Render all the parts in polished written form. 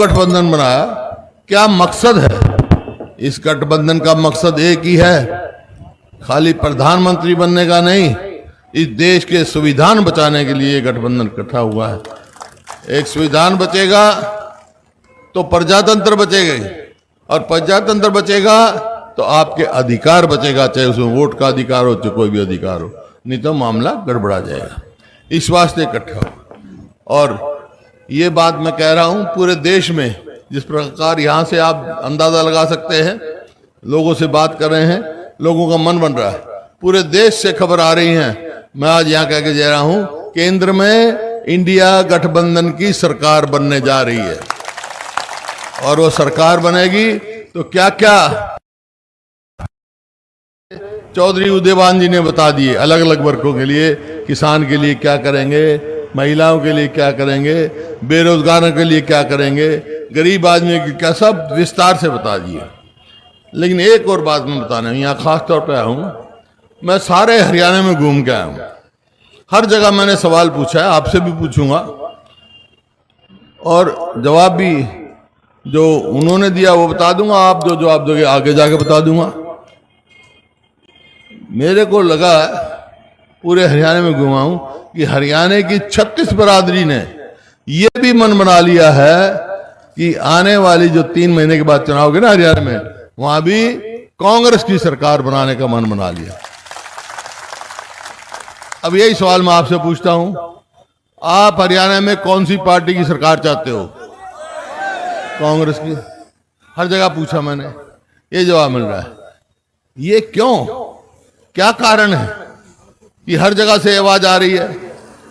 गठबंधन बनाया, क्या मकसद है? इस गठबंधन का मकसद एक ही है, खाली प्रधानमंत्री बनने का नहीं, इस देश के संविधान बचाने के लिए गठबंधन इकट्ठा हुआ है। एक संविधान बचेगा तो प्रजातंत्र बचेगा, और प्रजातंत्र बचेगा तो आपके अधिकार बचेगा, चाहे उसमें वोट का अधिकार हो चाहे कोई भी अधिकार हो, नहीं तो मामला गड़बड़ा जाएगा। इस वास्ते इकट्ठा हो। और ये बात मैं कह रहा हूं पूरे देश में, जिस प्रकार यहां से आप अंदाजा लगा सकते हैं, लोगों से बात कर रहे हैं, लोगों का मन बन रहा है, पूरे देश से खबर आ रही है। मैं आज यहाँ कह के जा रहा हूं, केंद्र में इंडिया गठबंधन की सरकार बनने जा रही है, और वो सरकार बनेगी तो क्या क्या चौधरी उदयवान जी ने बता दिए, अलग अलग वर्गों के लिए, किसान के लिए क्या करेंगे, महिलाओं के लिए क्या करेंगे, बेरोजगारों के लिए क्या करेंगे, गरीब आदमी के क्या, सब विस्तार से बता दिए। लेकिन एक और बात मैं बताना, यहाँ खास तौर पे आया हूँ, मैं सारे हरियाणा में घूम के आया हूँ, हर जगह मैंने सवाल पूछा है, आपसे भी पूछूंगा, और जवाब भी जो उन्होंने दिया वो बता दूंगा, आप जो जवाब दोगे आगे जाके बता दूंगा। मेरे को लगा, पूरे हरियाणा में घुमा हूं, कि हरियाणा की 36 बरादरी ने ये भी मन बना लिया है कि आने वाली जो 3 महीने के बाद चुनाव होंगे ना हरियाणा में, वहां भी कांग्रेस की सरकार बनाने का मन बना लिया। अब यही सवाल मैं आपसे पूछता हूं, आप हरियाणा में कौन सी पार्टी की सरकार चाहते हो? कांग्रेस की। हर जगह पूछा मैंने, ये जवाब मिल रहा है। ये क्यों, क्या कारण है कि हर जगह से आवाज आ रही है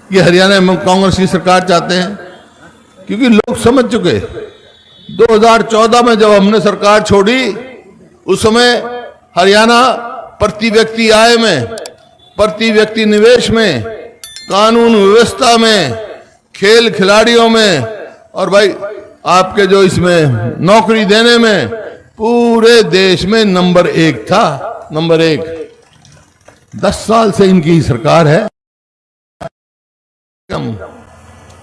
कि हरियाणा में कांग्रेस की सरकार चाहते हैं? क्योंकि लोग समझ चुके, 2014 में जब हमने सरकार छोड़ी, उस समय हरियाणा प्रति व्यक्ति आय में, प्रति व्यक्ति निवेश में, कानून व्यवस्था में, खेल खिलाड़ियों में, और भाई आपके जो इसमें नौकरी देने में, पूरे देश में नंबर 1 था, नंबर 1। 10 साल से इनकी सरकार है।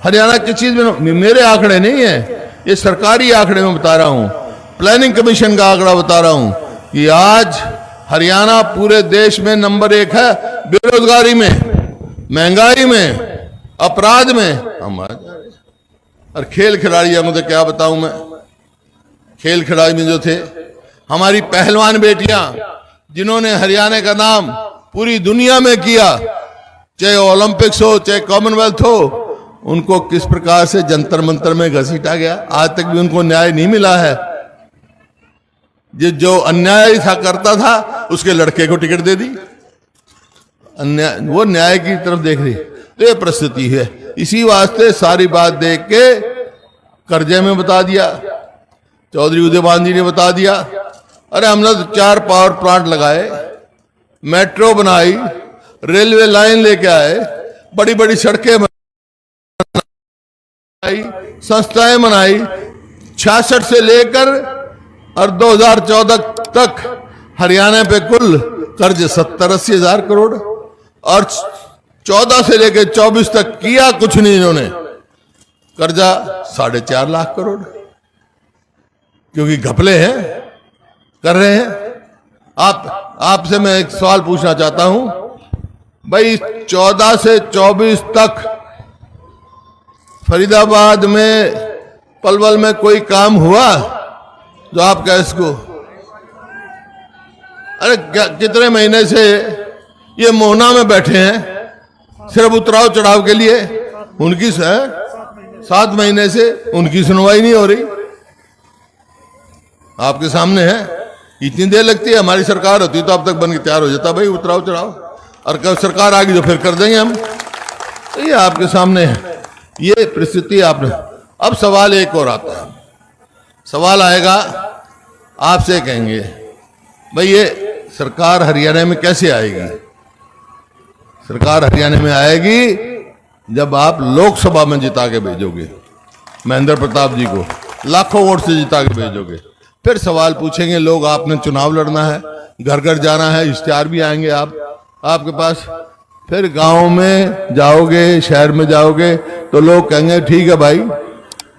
हरियाणा की चीज में, मेरे आंकड़े नहीं है, ये सरकारी आंकड़े में बता रहा हूं, प्लानिंग कमीशन का आंकड़ा बता रहा हूं कि आज हरियाणा पूरे देश में नंबर 1 है, बेरोजगारी में, महंगाई में, अपराध में। और खेल खिलाड़ियों को तो क्या बताऊं मैं, खेल खिलाड़ी में जो थे हमारी पहलवान बेटियां, जिन्होंने हरियाणा का नाम पूरी दुनिया में किया, चाहे ओलंपिक्स हो चाहे कॉमनवेल्थ हो, उनको किस प्रकार से जंतर मंतर में घसीटा गया, आज तक भी उनको न्याय नहीं मिला है। जो अन्याय था करता था, उसके लड़के को टिकट दे दी, अन्याय, वो न्याय की तरफ देख रही। तो ये परिस्थिति है। इसी वास्ते सारी बात देख के कर्जे में बता दिया, चौधरी उदयवान जी ने बता दिया, अरे हमने तो 4 पावर प्लांट लगाए, मेट्रो बनाई, रेलवे लाइन लेके आए, बड़ी बड़ी सड़कें बनाई, संस्थाएं बनाई, 66 से लेकर और 2014 तक हरियाणा पे कुल कर्ज 70-80 हजार करोड़, और 14 से लेकर 24 तक किया कुछ नहीं इन्होंने, कर्जा 4.5 लाख करोड़, क्योंकि घपले हैं, कर रहे हैं। आपसे मैं एक सवाल पूछना चाहता हूं, भाई 14 से 24 तक फरीदाबाद में, पलवल में कोई काम हुआ जो आप कह इसको? अरे कितने महीने से ये मोहना में बैठे हैं सिर्फ उतराव चढ़ाव के लिए, उनकी 7 महीने से उनकी सुनवाई नहीं हो रही। आपके सामने है, इतनी देर लगती है। हमारी सरकार होती तो अब तक बन के तैयार हो जाता भाई उतराव चढ़ाव, और कब सरकार आ गई तो फिर कर देंगे हम। तो ये आपके सामने है, ये परिस्थिति आपने। अब सवाल एक और आता है, सवाल आएगा, आपसे कहेंगे भाई ये सरकार हरियाणा में कैसे आएगी? सरकार हरियाणा में आएगी जब आप लोकसभा में जिता के भेजोगे महेंद्र प्रताप जी को, लाखों वोट से जिता के भेजोगे। फिर सवाल पूछेंगे लोग, आपने चुनाव लड़ना है, घर घर जाना है, इश्तिहार भी आएंगे आपके पास। फिर गांव में जाओगे, शहर में जाओगे तो लोग कहेंगे ठीक है भाई,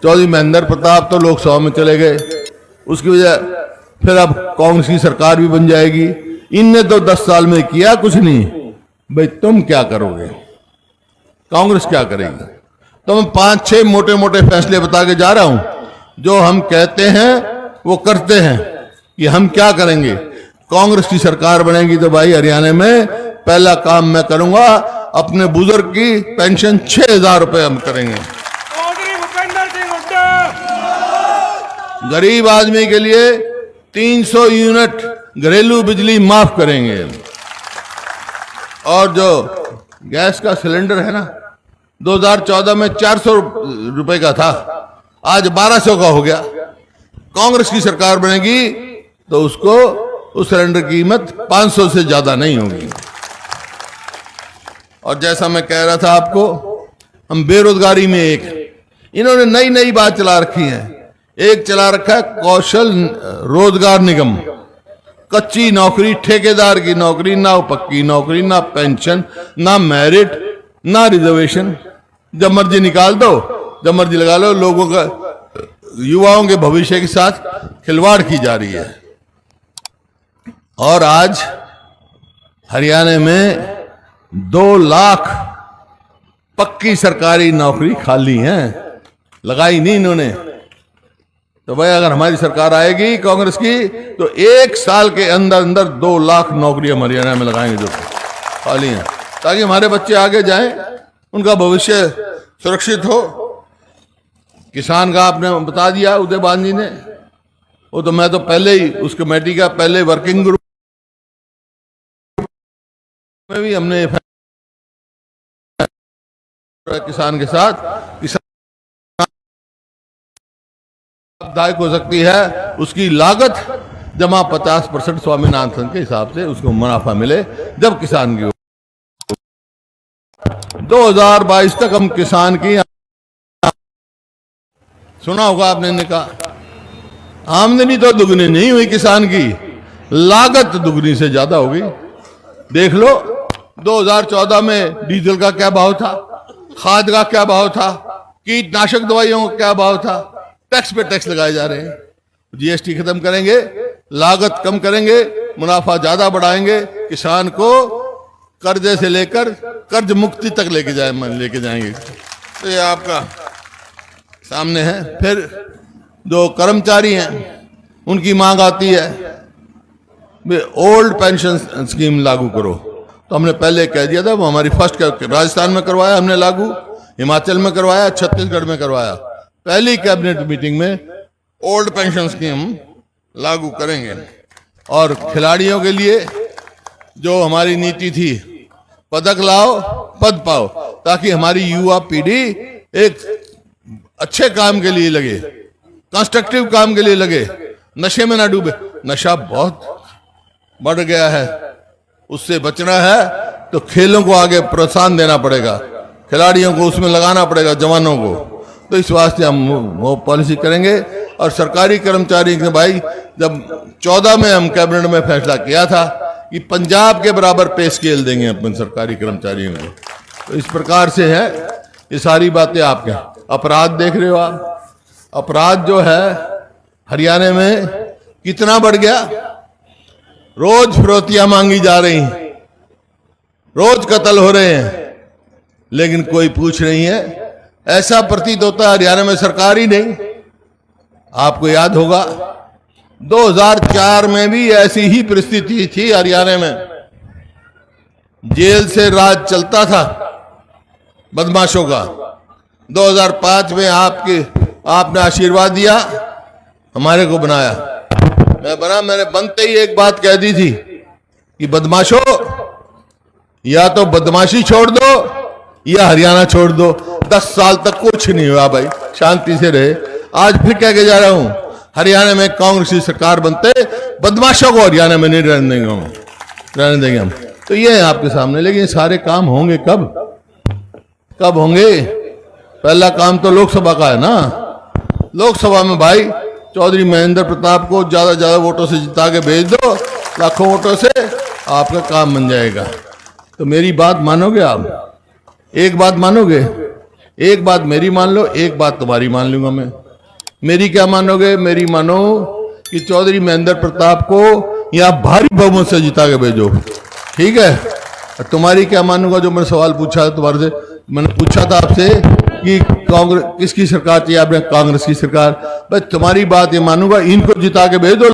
चौधरी महेंद्र प्रताप तो लोकसभा में चले गए, उसकी वजह फिर अब कांग्रेस की सरकार भी बन जाएगी। इनने तो 10 साल में किया कुछ नहीं। भाई तुम क्या करोगे, कांग्रेस क्या करेगी? तो मैं 5-6 मोटे मोटे फैसले बता के जा रहा हूं, जो हम कहते हैं वो करते हैं कि हम क्या करेंगे। कांग्रेस की सरकार बनेगी तो भाई हरियाणा में पहला काम मैं करूंगा, अपने बुजुर्ग की पेंशन 6,000 रुपए हम करेंगे। गरीब आदमी के लिए 300 यूनिट घरेलू बिजली माफ करेंगे। और जो गैस का सिलेंडर है ना, 2014 में 400 रुपए का था, आज 1200 का हो गया। कांग्रेस की सरकार बनेगी तो उसको उस सिलेंडर की कीमत 500 से ज्यादा नहीं होगी। और जैसा मैं कह रहा था आपको, हम बेरोजगारी में इन्होंने नई नई बात चला रखी है। एक चला रखा है कौशल रोजगार निगम, कच्ची नौकरी, ठेकेदार की नौकरी, ना पक्की नौकरी, ना पेंशन, ना मेरिट, ना रिजर्वेशन, जब मर्जी निकाल दो, जब मर्जी लगा लो। लोगों का, युवाओं के भविष्य के साथ खिलवाड़ की जा रही है। और आज हरियाणा में 2 लाख पक्की सरकारी नौकरी खाली हैं, लगाई नहीं इन्होंने। तो भाई अगर हमारी सरकार आएगी कांग्रेस की तो 1 साल के अंदर अंदर 2 लाख नौकरी हम हरियाणा में लगाएंगे जो खाली हैं, ताकि हमारे बच्चे आगे जाएं, उनका भविष्य सुरक्षित हो। किसान का आपने बता दिया उदयबान जी ने, वो तो मैं तो पहले ही उस कमेटी का पहले वर्किंग ग्रुप में भी हमने किसान के साथ किसान लाभदायक हो सकती है, उसकी लागत जमा 50% स्वामीनाथन के हिसाब से उसको मुनाफा मिले जब किसान की 2022 तक हम किसान की, सुना होगा आपने ने कहा, आमदनी तो दुगनी नहीं हुई किसान की, लागत दुगनी से ज्यादा हो गई। देख लो 2014 में डीजल का क्या भाव था, खाद का क्या भाव था, कीटनाशक दवाइयों का क्या भाव था। टैक्स पे टैक्स लगाए जा रहे हैं। जीएसटी खत्म करेंगे, लागत कम करेंगे, मुनाफा ज्यादा बढ़ाएंगे, किसान को कर्जे से लेकर कर्ज मुक्ति तक लेके जाएंगे। तो ये आपका सामने है। फिर जो कर्मचारी हैं उनकी मांग आती है ओल्ड पेंशन स्कीम लागू करो। तो हमने पहले कह दिया था, वो हमारी फर्स्ट राजस्थान में करवाया हमने लागू, हिमाचल में करवाया, छत्तीसगढ़ में करवाया। पहली कैबिनेट मीटिंग में ओल्ड पेंशन स्कीम लागू करेंगे। और खिलाड़ियों के लिए जो हमारी नीति थी, पदक लाओ पद पाओ, ताकि हमारी युवा पीढ़ी एक अच्छे काम के लिए लगे, कंस्ट्रक्टिव काम के लिए लगे, नशे में ना डूबे। नशा बहुत बढ़ गया है, उससे बचना है तो खेलों को आगे प्रोत्साहन देना पड़ेगा, खिलाड़ियों को उसमें लगाना पड़ेगा, जवानों को। तो इस वास्ते हम वो पॉलिसी करेंगे। और सरकारी कर्मचारी के भाई, जब 14 में हम कैबिनेट में फैसला किया था कि पंजाब के बराबर पे स्केल देंगे अपन सरकारी कर्मचारियों को। तो इस प्रकार से है ये सारी बातें। आपके अपराध देख रहे हो आप, अपराध जो है हरियाणा में कितना बढ़ गया। रोज फिरौतियां मांगी जा रही हैं, रोज कत्ल हो रहे हैं, लेकिन कोई पूछ नहीं है। ऐसा प्रतीत होता है हरियाणा में सरकार ही नहीं। आपको याद होगा 2004 में भी ऐसी ही परिस्थिति थी हरियाणा में, जेल से राज चलता था बदमाशों का। 2005 में आपने आशीर्वाद दिया, हमारे को बनाया, मैंने बनते ही एक बात कह दी थी कि बदमाशों, या तो बदमाशी छोड़ दो या हरियाणा छोड़ दो। 10 साल तक कुछ नहीं हुआ भाई, शांति से रहे। आज फिर कह के जा रहा हूं, हरियाणा में कांग्रेस की सरकार बनते बदमाशों को हरियाणा में नहीं रहने देंगे हम। तो ये है आपके सामने। लेकिन सारे काम होंगे कब होंगे? पहला काम तो लोकसभा का है ना। लोकसभा में भाई चौधरी महेंद्र प्रताप को ज्यादा वोटों से जिता के भेज दो, लाखों वोटों से, आपका काम बन जाएगा। तो मेरी बात मानोगे आप? एक बात मानोगे एक बात मेरी मान लो, एक बात तुम्हारी मान लूंगा मैं। मेरी क्या मानोगे? मेरी मानो कि चौधरी महेंद्र प्रताप को यहाँ भारी बहुमत से जिता के भेजो, ठीक है। और तुम्हारी क्या मानूंगा? जो मैंने सवाल पूछा तुम्हारे से, मैंने पूछा था आपसे कि कांग्रेस किसकी सरकार चाहिए, आपने कांग्रेस की सरकार। बस तुम्हारी बात ये मानूंगा, इनको जिता के भेज दो।